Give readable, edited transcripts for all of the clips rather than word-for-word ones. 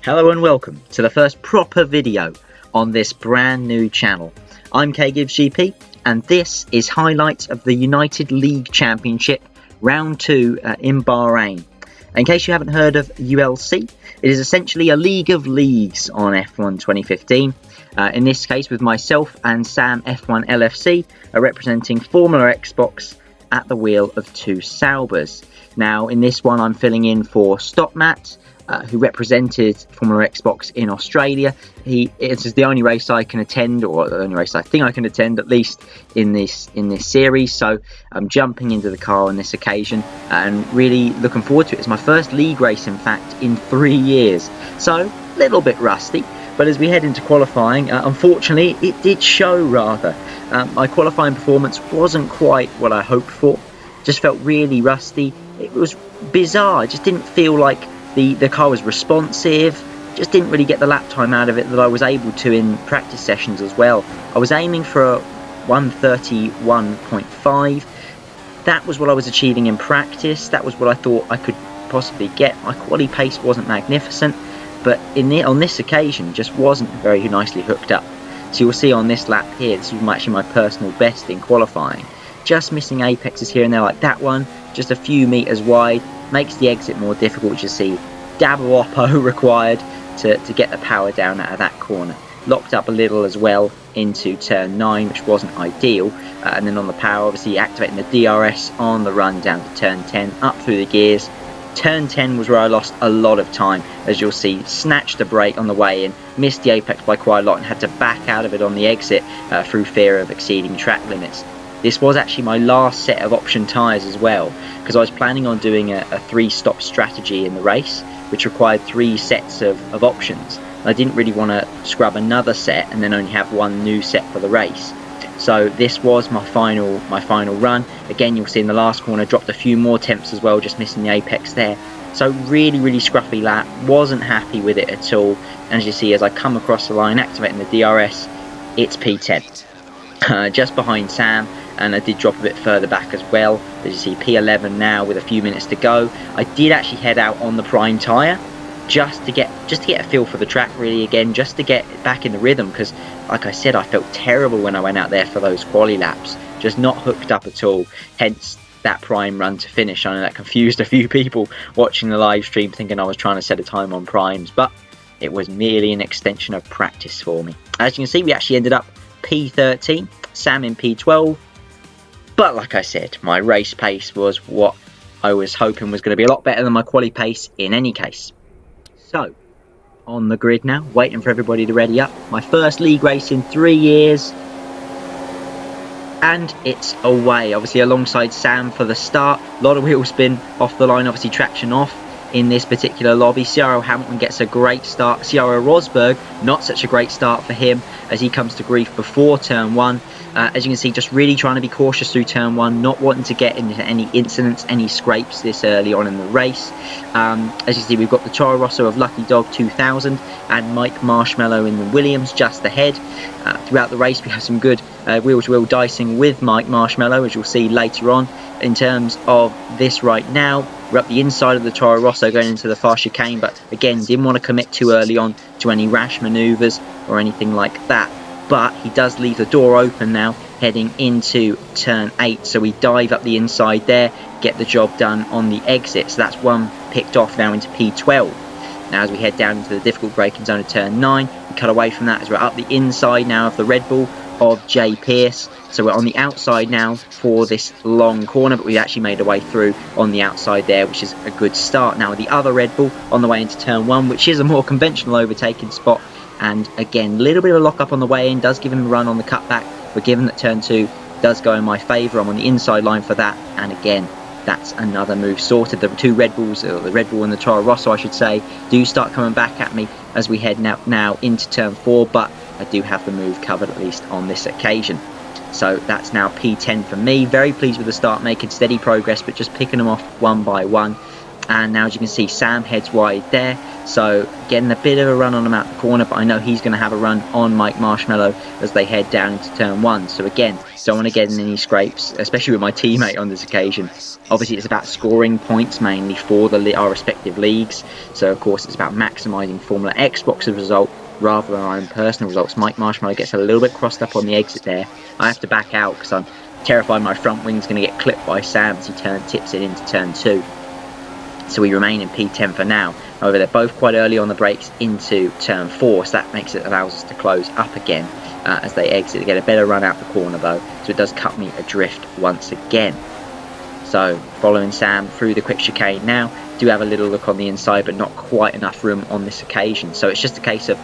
Hello and welcome to the first proper video on this brand new channel. I'm KGibsGP and this is highlights of the United League Championship Round 2 in Bahrain. In case you haven't heard of ULC, it is essentially a league of leagues on F1 2015. In this case with myself and Sam F1 LFC representing Formula Xbox at the wheel of two Saubers. Now in this one I'm filling in for Stop Matt, who represented Formula Xbox in Australia. It is the only race I can attend, or the only race I think I can attend, at least in this series. So I'm jumping into the car on this occasion and really looking forward to it. It's my first league race, in fact, in 3 years. So a little bit rusty, but as we head into qualifying, unfortunately, it did show rather. My qualifying performance wasn't quite what I hoped for. Just felt really rusty. It was bizarre. It just didn't feel like the car was responsive. Just didn't really get the lap time out of it that I was able to in practice sessions as well. I was aiming for a 131.5. That was what I was achieving in practice. That was what I thought I could possibly get. My quali pace wasn't magnificent, but on this occasion just wasn't very nicely hooked up. So you'll see on this lap here, this was actually my personal best in qualifying. Just missing apexes here and there like that one, just a few meters wide. Makes the exit more difficult, as you see. Double oppo required to get the power down out of that corner. Locked up a little as well into turn 9, which wasn't ideal. And then on the power, obviously activating the DRS on the run down to turn 10, up through the gears. Turn 10 was where I lost a lot of time, as you'll see. Snatched a brake on the way in, missed the apex by quite a lot and had to back out of it on the exit through fear of exceeding track limits. This was actually my last set of option tyres as well, because I was planning on doing a 3-stop strategy in the race, which required 3 sets of options. I didn't really want to scrub another set and then only have one new set for the race. So this was my final run. Again, you'll see in the last corner, dropped a few more temps as well, just missing the apex there. So really scruffy lap, wasn't happy with it at all. And as you see, as I come across the line, activating the DRS, it's P10. Just behind Sam, and I did drop a bit further back as well. As you see, P11 now with a few minutes to go. I did actually head out on the prime tyre just to get a feel for the track, really, again, just to get back in the rhythm, because like I said, I felt terrible when I went out there for those quali laps, just not hooked up at all, hence that prime run to finish. I know that confused a few people watching the live stream, thinking I was trying to set a time on primes, but it was merely an extension of practice for me. As you can see, we actually ended up P13, Sam in P12, but like I said, my race pace was what I was hoping was going to be a lot better than my quali pace in any case. So, on the grid now, waiting for everybody to ready up. My first league race in 3 years. And it's away, obviously alongside Sam for the start. A lot of wheel spin off the line, obviously traction off in this particular lobby. Ciaro Hamilton gets a great start. Ciaro Rosberg, not such a great start for him as he comes to grief before turn 1. As you can see, just really trying to be cautious through turn 1, not wanting to get into any incidents, any scrapes this early on in the race. As you see, we've got the Toro Rosso of Lucky Dog 2000 and Mike Marshmallow in the Williams just ahead. Throughout the race, we have some good wheel-to-wheel dicing with Mike Marshmallow, as you'll see later on. In terms of this right now, we're up the inside of the Toro Rosso going into the far chicane, but again, didn't want to commit too early on to any rash manoeuvres or anything like that. But he does leave the door open now, heading into turn 8. So we dive up the inside there, get the job done on the exit. So that's one picked off now into P12. Now as we head down into the difficult braking zone of turn 9, we cut away from that as we're up the inside now of the Red Bull of Jay Pierce. So we're on the outside now for this long corner, but we actually made our way through on the outside there, which is a good start. Now the other Red Bull on the way into turn 1, which is a more conventional overtaking spot. And again, a little bit of a lock up on the way in, does give him a run on the cutback, but given that turn 2 does go in my favour, I'm on the inside line for that, and again, that's another move sorted. The two Red Bulls, or the Red Bull and the Toro Rosso I should say, do start coming back at me as we head now into turn 4, but I do have the move covered at least on this occasion. So that's now P10 for me. Very pleased with the start, making steady progress, but just picking them off one by one. And now, as you can see, Sam heads wide there, so getting a bit of a run on him out the corner, but I know he's going to have a run on Mike Marshmallow as they head down into turn 1. So again, don't want to get in any scrapes, especially with my teammate on this occasion. Obviously, it's about scoring points mainly for our respective leagues. So of course, it's about maximising Formula Xbox's result rather than our own personal results. Mike Marshmallow gets a little bit crossed up on the exit there. I have to back out because I'm terrified my front wing's going to get clipped by Sam as he tips it into turn 2. So we remain in P10 for now. However, they're both quite early on the brakes into turn 4, so that allows us to close up again as they exit. They get a better run out the corner though, so it does cut me adrift once again. So following Sam through the quick chicane now, do have a little look on the inside, but not quite enough room on this occasion. So it's just a case of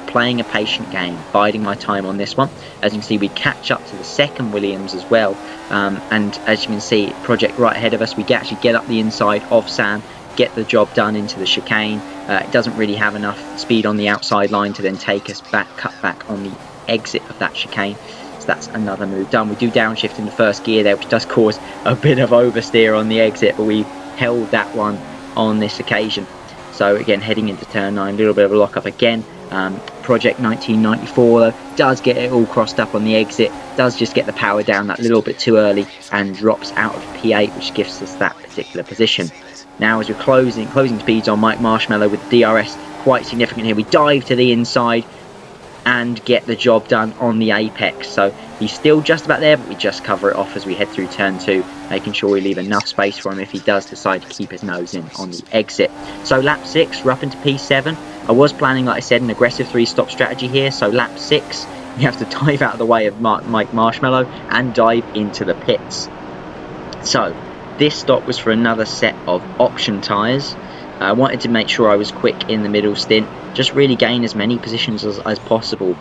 playing a patient game, biding my time on this one. As you can see, we catch up to the second Williams as well, and as you can see, project right ahead of us, we actually get up the inside of Sam, get the job done into the chicane. It doesn't really have enough speed on the outside line to then take us back, cut back on the exit of that chicane. So that's another move done. We do downshift in the first gear there, which does cause a bit of oversteer on the exit, but we held that one on this occasion. So again, heading into turn 9, a little bit of a lock up again. Project 1994 though does get it all crossed up on the exit, does just get the power down that little bit too early and drops out of P8, which gives us that particular position. Now as we're closing speeds on Mike Marshmallow with the DRS quite significant here, we dive to the inside and get the job done on the apex. So he's still just about there, but we just cover it off as we head through turn 2, making sure we leave enough space for him if he does decide to keep his nose in on the exit. So lap 6, we're up into P7. I was planning, like I said, an aggressive 3-stop strategy here. So lap 6, we have to dive out of the way of Mike Marshmallow and dive into the pits. So this stop was for another set of option tyres. I wanted to make sure I was quick in the middle stint, just really gain as many positions as possible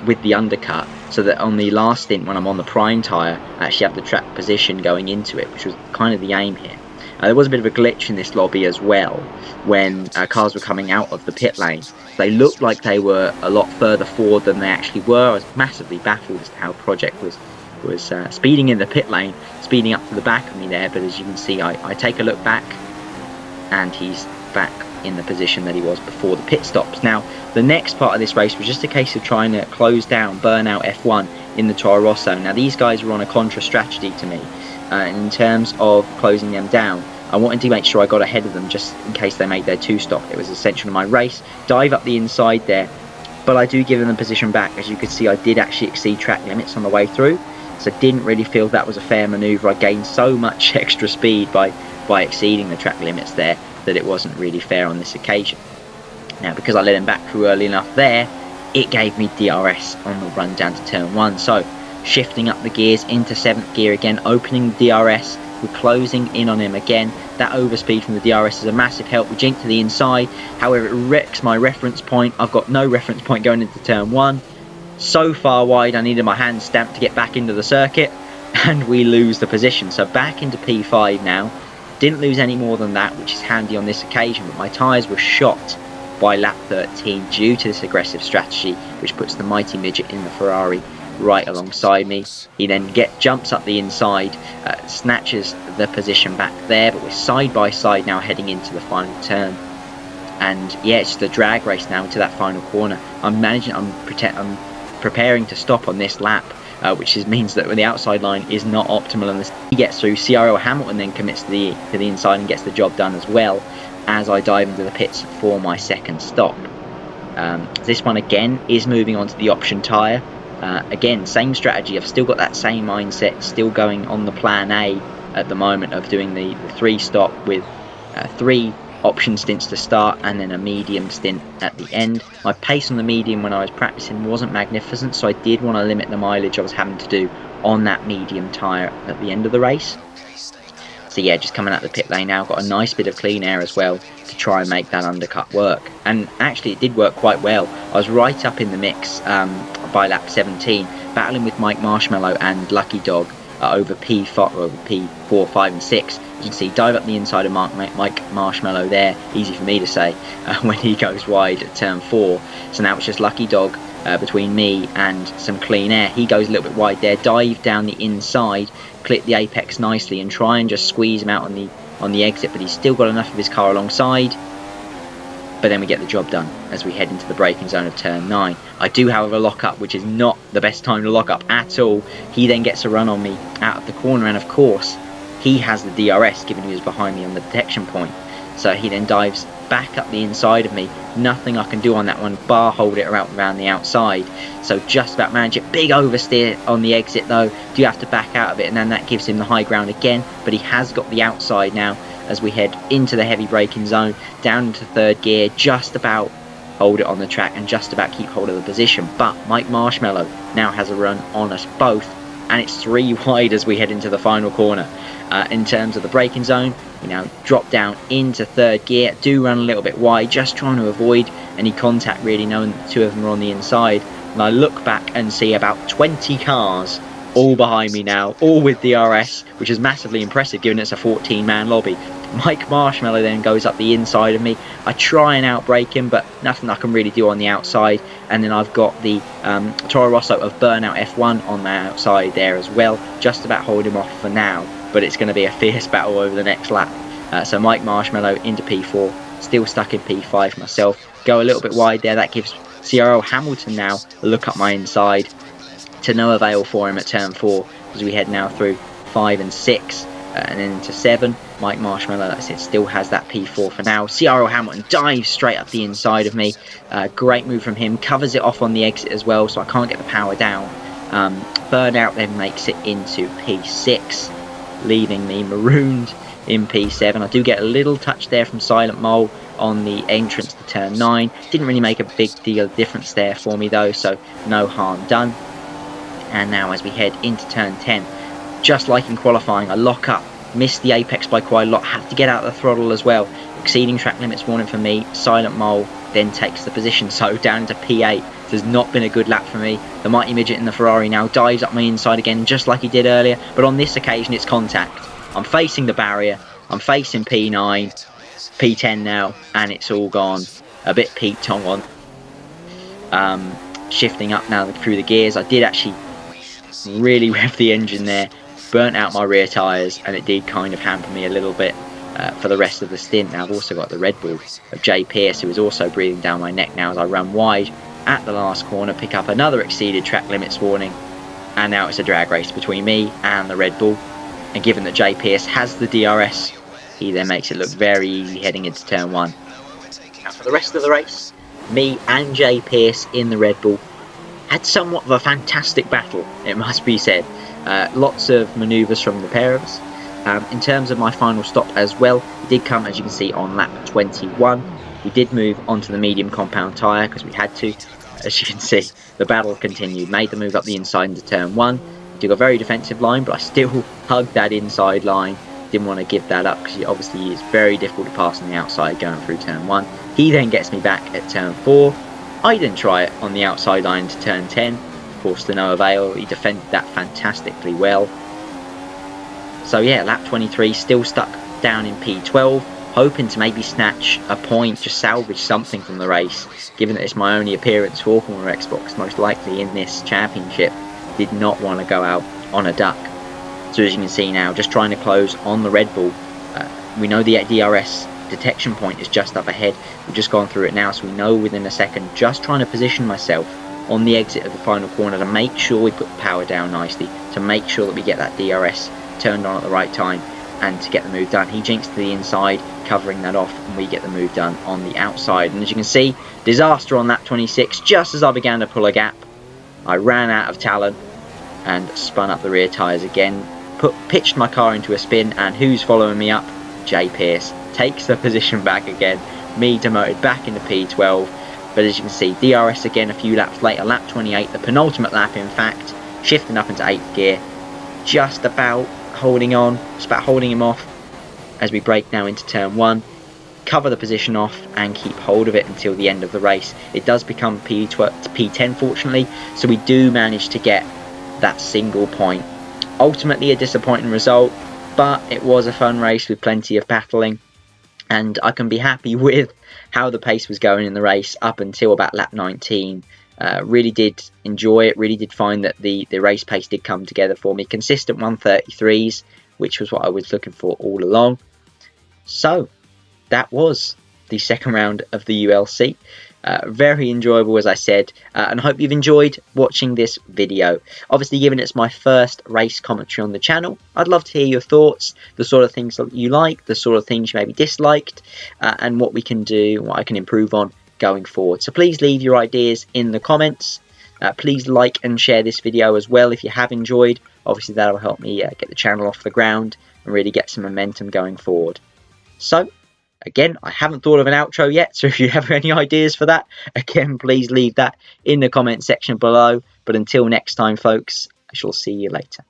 with the undercut, so that on the last stint when I'm on the prime tyre, I actually have the track position going into it, which was kind of the aim here. There was a bit of a glitch in this lobby as well when cars were coming out of the pit lane. They looked like they were a lot further forward than they actually were. I was massively baffled as to how Project was speeding in the pit lane, speeding up to the back of me there, but as you can see, I take a look back and he's back in the position that he was before the pit stops. Now, the next part of this race was just a case of trying to close down, burn out F1 in the Toro Rosso. Now, these guys were on a contra strategy to me. In terms of closing them down, I wanted to make sure I got ahead of them just in case they made their 2-stop. It was essential to my race. Dive up the inside there, but I do give them the position back. As you can see, I did actually exceed track limits on the way through, so didn't really feel that was a fair manoeuvre. I gained so much extra speed by exceeding the track limits there that it wasn't really fair on this occasion. Now, because I let him back through early enough there, it gave me DRS on the run down to turn 1. So shifting up the gears into 7th gear again, opening DRS, we're closing in on him again. That overspeed from the DRS is a massive help. We jink to the inside, however it wrecks my reference point. I've got no reference point going into turn 1. So far wide I needed my hand stamped to get back into the circuit, and we lose the position. So back into P5 now. Didn't lose any more than that, which is handy on this occasion, but my tyres were shot by lap 13 due to this aggressive strategy, which puts the mighty midget in the Ferrari right alongside me. He then jumps up the inside, snatches the position back there, but we're side by side now heading into the final turn. And yeah, it's just a drag race now into that final corner. I'm preparing to stop on this lap, which means that the outside line is not optimal unless he gets through. CRO Hamilton then commits to the inside and gets the job done as well as I dive into the pits for my second stop. This one again is moving on to the option tyre. Again, same strategy. I've still got that same mindset, still going on the plan A at the moment of doing the 3-stop with 3 option stints to start and then a medium stint at the end. My pace on the medium when I was practicing wasn't magnificent, so I did want to limit the mileage I was having to do on that medium tyre at the end of the race. So yeah, just coming out the pit lane now, got a nice bit of clean air as well to try and make that undercut work. And actually it did work quite well. I was right up in the mix by lap 17, battling with Mike Marshmallow and Lucky Dog over P4, 5 and 6. As you can see, dive up the inside of Mike Marshmallow there, easy for me to say, when he goes wide at turn 4. So now it's just Lucky Dog between me and some clean air. He goes a little bit wide there, dive down the inside, clip the apex nicely and try and just squeeze him out on the on the exit, but he's still got enough of his car alongside. But then we get the job done as we head into the braking zone of turn 9. I do, however, lock up, which is not the best time to lock up at all. He then gets a run on me out of the corner, and of course, he has the DRS, given he was behind me on the detection point. So he then dives back up the inside of me. Nothing I can do on that one, bar hold it around the outside. So just about manage it. Big oversteer on the exit though. Do have to back out of it, and then that gives him the high ground again. But he has got the outside now as we head into the heavy braking zone, down into third gear, just about hold it on the track and just about keep hold of the position. But Mike Marshmallow now has a run on us both, and it's 3 wide as we head into the final corner. In terms of the braking zone, we now drop down into third gear, do run a little bit wide, just trying to avoid any contact, really, knowing that the two of them are on the inside. And I look back and see about 20 cars all behind me now, all with DRS, which is massively impressive given it's a 14-man lobby. Mike Marshmallow then goes up the inside of me. I try and outbrake him, but nothing I can really do on the outside. And then I've got the Toro Rosso of Burnout F1 on the outside there as well, just about hold him off for now. But it's going to be a fierce battle over the next lap. So Mike Marshmallow into P4, still stuck in P5 myself. Go a little bit wide there. That gives CRO Hamilton now a look up my inside. To no avail for him at turn 4 as we head now through 5 and 6 and then into 7. Mike Marshmallow, like I said, still has that P4 for now. CRO Hamilton dives straight up the inside of me. Great move from him. Covers it off on the exit as well, so I can't get the power down. Burnout then makes it into P6, leaving me marooned in P7. I do get a little touch there from Silent Mole on the entrance to turn 9. Didn't really make a big deal of difference there for me though, so no harm done. And now as we head into turn 10, just like in qualifying, I lock up, missed the apex by quite a lot, had to get out of the throttle as well. Exceeding track limits warning for me. Silent Mole then takes the position, so down into P8. This has not been a good lap for me. The Mighty Midget in the Ferrari now dives up my inside again, just like he did earlier, but on this occasion it's contact. I'm facing the barrier, I'm facing P9, P10 now, and it's all gone. A bit Pete Tong on. Shifting up now through the gears. I did actually really rev the engine there, burnt out my rear tyres, and it did kind of hamper me a little bit for the rest of the stint. Now I've also got the Red Bull of Jay Pearce, who is also breathing down my neck now as I run wide at the last corner, pick up another exceeded track limits warning, and now it's a drag race between me and the Red Bull. And given that Jay Pearce has the DRS, he then makes it look very easy heading into turn 1. Now for the rest of the race, me and Jay Pearce in the Red Bull had somewhat of a fantastic battle, it must be said. Lots of manoeuvres from the pair of us. In terms of my final stop as well, it did come, as you can see, on lap 21. We did move onto the medium compound tyre because we had to. As you can see, the battle continued. Made the move up the inside into turn 1. Took a very defensive line, but I still hugged that inside line. Didn't want to give that up because obviously it's very difficult to pass on the outside going through turn 1. He then gets me back at turn 4. I didn't try it on the outside line to turn 10. Of course, to no avail. He defended that fantastically well. So yeah, lap 23, still stuck down in P12, hoping to maybe snatch a point, just salvage something from the race, given that it's my only appearance for Corner Xbox, most likely in this championship. Did not want to go out on a duck. So as you can see now, just trying to close on the Red Bull. We know the DRS detection point is just up ahead. We've just gone through it now, so we know within a second. Just trying to position myself on the exit of the final corner to make sure we put the power down nicely, to make sure that we get that DRS turned on at the right time, and to get the move done. He jinks to the inside, covering that off, and we get the move done on the outside. And as you can see, disaster on lap 26. Just as I began to pull a gap, I ran out of talent and spun up the rear tyres again, pitched my car into a spin, and who's following me up? Jay Pearce takes the position back again, me demoted back into P12. But as you can see, DRS again a few laps later, lap 28, the penultimate lap in fact, shifting up into 8th gear, just about holding on, just about holding him off as we break now into turn 1, cover the position off and keep hold of it until the end of the race. It does become P10 fortunately, so we do manage to get that single point. Ultimately a disappointing result, but it was a fun race with plenty of battling, and I can be happy with how the pace was going in the race up until about lap 19. Really did enjoy it, really did find that the race pace did come together for me. Consistent 133s, which was what I was looking for all along. So that was the second round of the ULC. Very enjoyable, as I said, and I hope you've enjoyed watching this video. Obviously, given it's my first race commentary on the channel, I'd love to hear your thoughts, the sort of things that you like, the sort of things you maybe disliked, and what we can do, what I can improve on going forward. So please leave your ideas in the comments. Please like and share this video as well if you have enjoyed. Obviously, that will help me get the channel off the ground and really get some momentum going forward. So, again, I haven't thought of an outro yet, so if you have any ideas for that, again, please leave that in the comment section below. But until next time, folks, I shall see you later.